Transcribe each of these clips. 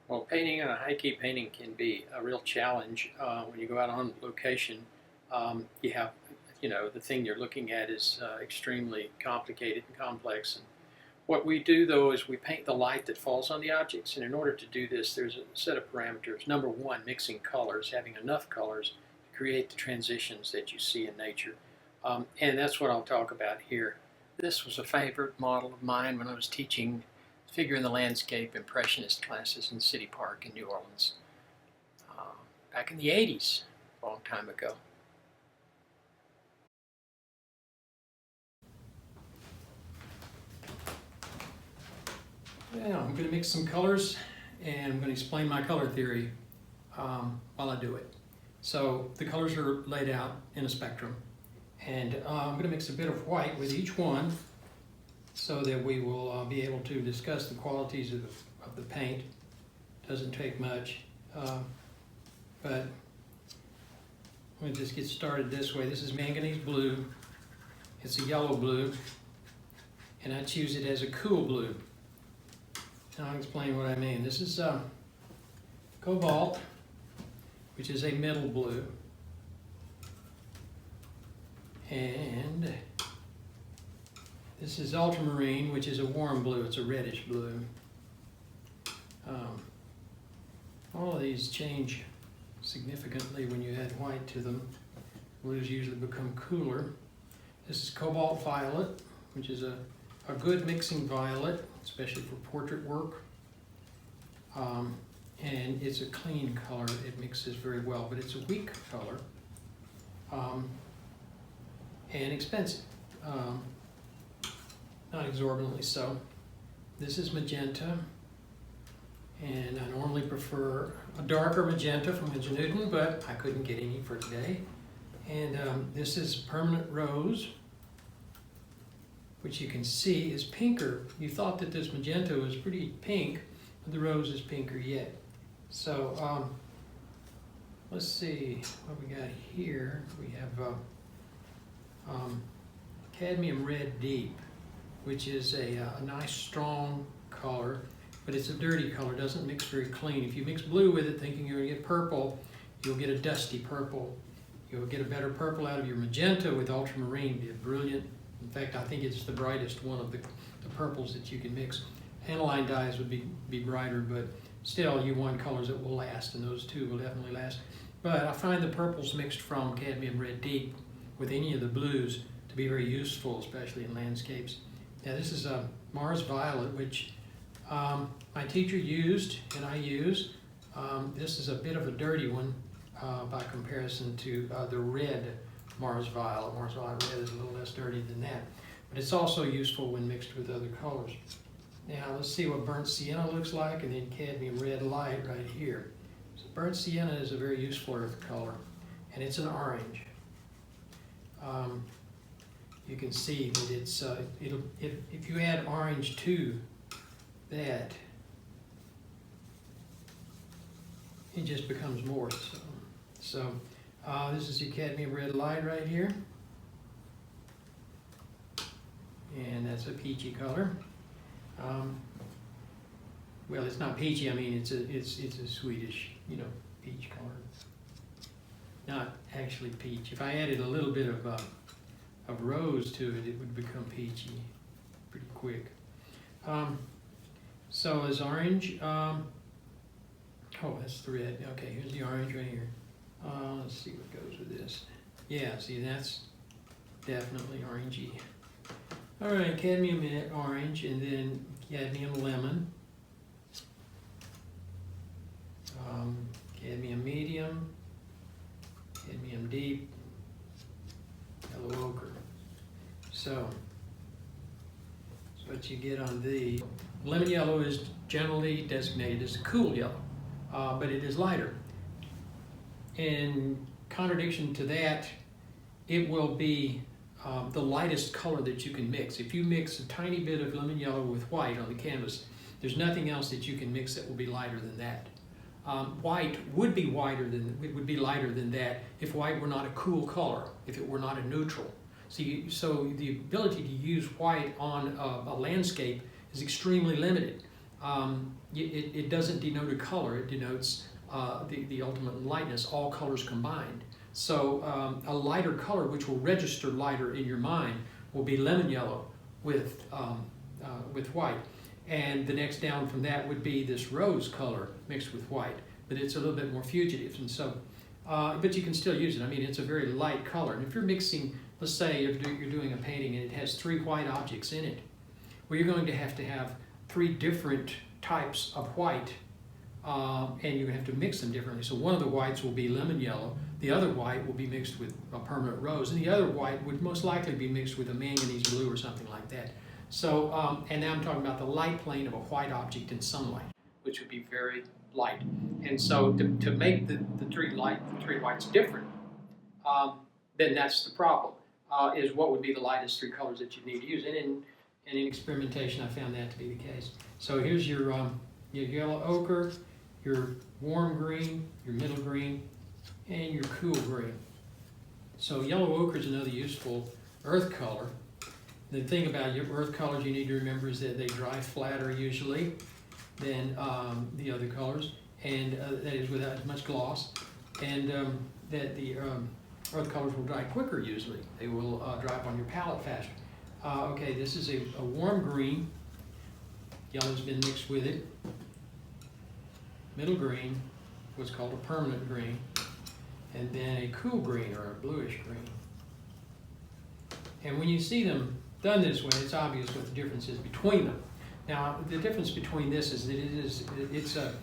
Well, painting a high key painting can be a real challenge when you go out on location. You have, the thing you're looking at is extremely complicated and complex. And what we do though is we paint the light that falls on the objects. And in order to do this, there's a set of parameters. Number one, mixing colors, having enough colors to create the transitions that you see in nature. And that's what I'll talk about here. This was a favorite model of mine when I was teaching figure in the landscape impressionist classes in City Park in New Orleans back in the 80s, a long time ago. Now I'm going to mix some colors and I'm going to explain my color theory while I do it. So the colors are laid out in a spectrum, and I'm going to mix a bit of white with each one so that we will be able to discuss the qualities of the paint. Doesn't take much, but I'm going to just get started this way. This is manganese blue. It's a yellow blue, and I choose it as a cool blue. And I'll explain what I mean. This is cobalt, which is a middle blue, and this is ultramarine, which is a warm blue. It's a reddish blue. All of these change significantly when you add white to them. Blues usually become cooler. This is cobalt violet, which is a good mixing violet, especially for portrait work. And it's a clean color. It mixes very well, but it's a weak color and expensive. Not exorbitantly so. This is magenta, and I normally prefer a darker magenta from Winsor Newton, but I couldn't get any for today. And this is permanent rose, which you can see is pinker. You thought that this magenta was pretty pink, but the rose is pinker yet. So let's see what we got here. We have cadmium red deep, which is a nice strong color, but it's a dirty color. It doesn't mix very clean. If you mix blue with it thinking you're going to get purple, you'll get a dusty purple. You'll get a better purple out of your magenta with ultramarine. Be brilliant. In fact, I think it's the brightest one of the purples that you can mix. Aniline dyes would be brighter, but still you want colors that will last, and those two will definitely last. But I find the purples mixed from cadmium red deep with any of the blues to be very useful, especially in landscapes. Now this is a Mars violet, which my teacher used and I use. This is a bit of a dirty one by comparison to the red Mars violet. Mars violet red is a little less dirty than that, but it's also useful when mixed with other colors. Now let's see what burnt sienna looks like, and then cadmium red light right here. So burnt sienna is a very useful earth color, and it's an orange. You can see that it's if you add orange to that, it just becomes more so. So this is your cadmium red light right here, and that's a peachy color. Well, it's not peachy. I mean, it's a Swedish, peach color. Not actually peach. If I added a little bit of rose to it, it would become peachy pretty quick. So is orange. Oh, that's the red. Okay, here's the orange right here. Let's see what goes with this. Yeah, see, that's definitely orangey. All right, cadmium orange, and then cadmium lemon, cadmium medium, cadmium deep, yellow ochre. So what you get on the lemon yellow is generally designated as a cool yellow, but it is lighter. In contradiction to that, it will be the lightest color that you can mix. If you mix a tiny bit of lemon yellow with white on the canvas, there's nothing else that you can mix that will be lighter than that. White would be lighter than that if white were not a cool color, if it were not a neutral. So the ability to use white on a landscape is extremely limited. it doesn't denote a color, it denotes the ultimate lightness, all colors combined. So a lighter color, which will register lighter in your mind, will be lemon yellow with white. And the next down from that would be this rose color mixed with white, but it's a little bit more fugitive. And so, but you can still use it. I mean, it's a very light color. And if you're mixing, let's say you're doing a painting and it has 3 white objects in it, well, you're going to have 3 different types of white, and you're going to have to mix them differently. So one of the whites will be lemon yellow, the other white will be mixed with a permanent rose, and the other white would most likely be mixed with a manganese blue or something like that. So, and now I'm talking about the light plane of a white object in sunlight, which would be very light. And so to make the three whites different, then that's the problem, is what would be the lightest 3 colors that you need to use. And in experimentation, I found that to be the case. So here's your yellow ochre, your warm green, your middle green, and your cool green. So yellow ochre is another useful earth color. The thing about your earth colors you need to remember is that they dry flatter usually than the other colors, and that is without as much gloss, and that the earth colors will dry quicker usually. They will dry up on your palette faster. Okay, this is a warm green. Yellow's been mixed with it. Middle green, what's called a permanent green, and then a cool green or a bluish green. And when you see them done this way, it's obvious what the difference is between them. Now, the difference between this is that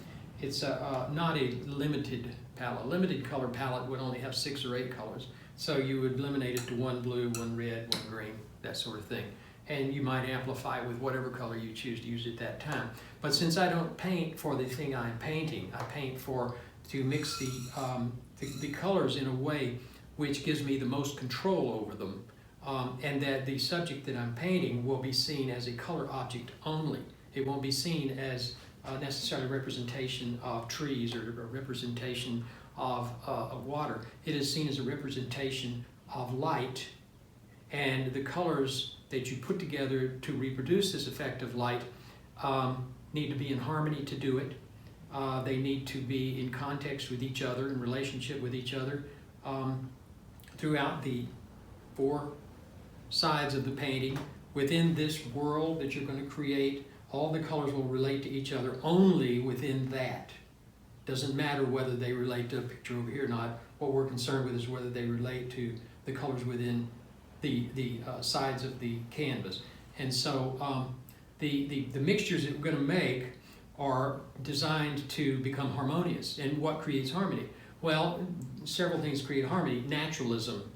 it's not a limited palette. A limited color palette would only have 6 or 8 colors. So you would eliminate it to 1 blue, 1 red, 1 green, that sort of thing. And you might amplify with whatever color you choose to use at that time. But since I don't paint for the thing I'm painting, I paint to mix the colors in a way which gives me the most control over them. And that the subject that I'm painting will be seen as a color object only. It won't be seen as necessarily a representation of trees or a representation of water. It is seen as a representation of light, and the colors that you put together to reproduce this effect of light need to be in harmony to do it. They need to be in context with each other, in relationship with each other throughout the 4 sides of the painting. Within this world that you're going to create, all the colors will relate to each other only within that. Doesn't matter whether they relate to a picture over here or not. What we're concerned with is whether they relate to the colors within the sides of the canvas. And so the mixtures that we're going to make are designed to become harmonious. And what creates harmony? Well, several things create harmony. Naturalism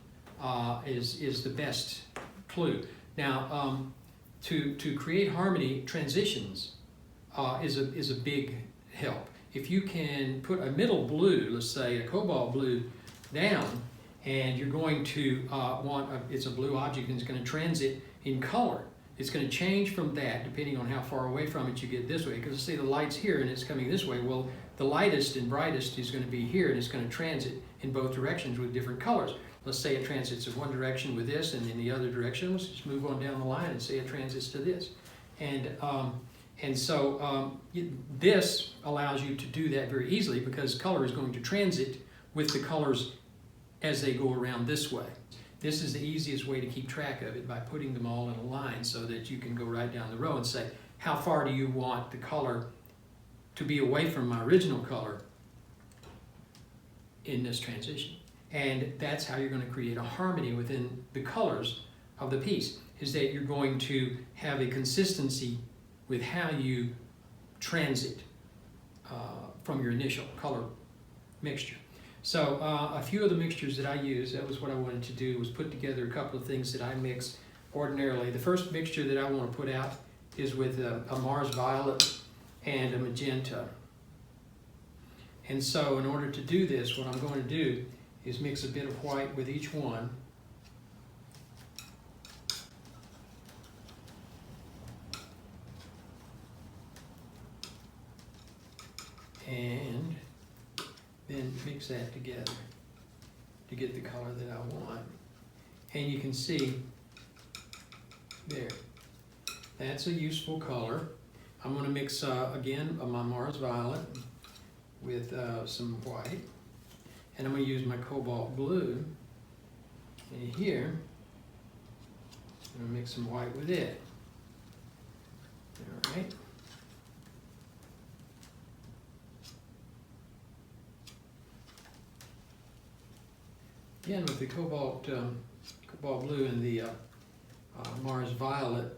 is the best clue. Now, to create harmony, transitions is a big help. If you can put a middle blue, let's say a cobalt blue, down, and you're going to it's a blue object and it's going to transit in color. It's going to change from that depending on how far away from it you get this way. Because say the light's here and it's coming this way. Well, the lightest and brightest is going to be here and it's going to transit in both directions with different colors. Let's say it transits in one direction with this and in the other direction. Let's just move on down the line and say it transits to this. And so this allows you to do that very easily because color is going to transit with the colors as they go around this way. This is the easiest way to keep track of it, by putting them all in a line so that you can go right down the row and say, how far do you want the color to be away from my original color in this transition? And that's how you're going to create a harmony within the colors of the piece, is that you're going to have a consistency with how you transit from your initial color mixture. So a few of the mixtures that I use, that was what I wanted to do, was put together a couple of things that I mix ordinarily. The first mixture that I want to put out is with a Mars Violet and a Magenta. And so in order to do this, what I'm going to do is mix a bit of white with each one. And then mix that together to get the color that I want. And you can see there, that's a useful color. I'm going to mix again my Mars Violet with some white, and I'm going to use my cobalt blue. And here, I'm going to mix some white with it. All right. Again, with the cobalt blue and the Mars Violet,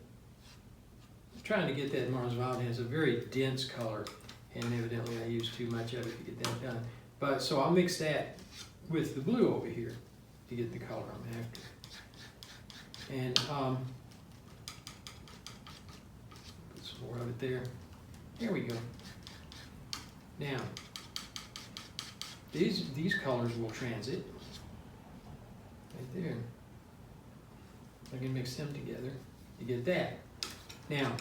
I'm trying to get that Mars Violet. It has a very dense color, and evidently I used too much of it to get that done. But so I'll mix that with the blue over here to get the color I'm after. And put some more of it there. There we go. Now, these colors will transit right there. I can mix them together to get that. Now,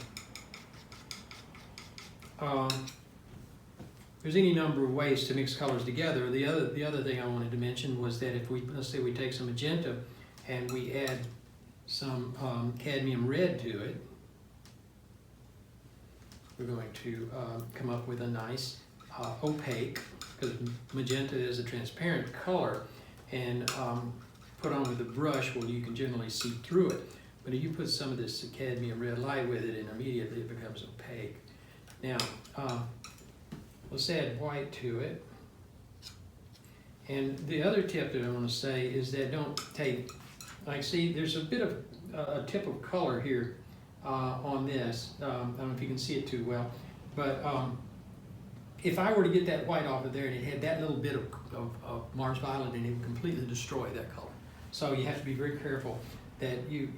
there's any number of ways to mix colors together. The other thing I wanted to mention was that if let's say we take some magenta and we add some cadmium red to it, we're going to come up with a nice opaque, because magenta is a transparent color, and put on with a brush, well, you can generally see through it. But if you put some of this cadmium red light with it, and immediately it becomes opaque. Now, let's add white to it. And the other tip that I want to say is that don't take, like, see, there's a bit of a tip of color here on this. I don't know if you can see it too well, but if I were to get that white off of there and it had that little bit of Mars Violet in it, it would completely destroy that color. So you have to be very careful that you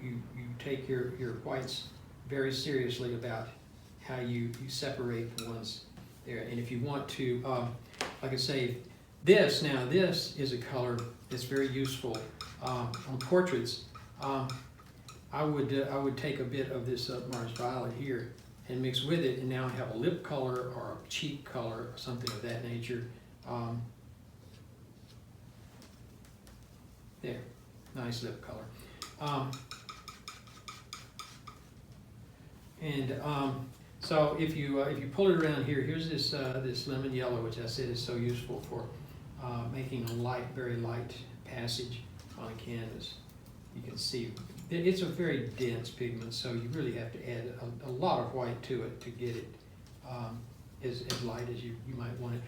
take your whites very seriously about how you separate the ones there. And if you want to, like I say, this is a color that's very useful on portraits. I would take a bit of this Mars Violet here and mix with it, and now I have a lip color or a cheek color or something of that nature. There, nice lip color. So if you pull it around here, here's this this lemon yellow, which I said is so useful for making a light, very light passage on a canvas. You can see it's a very dense pigment, so you really have to add a lot of white to it to get it as light as you might want it.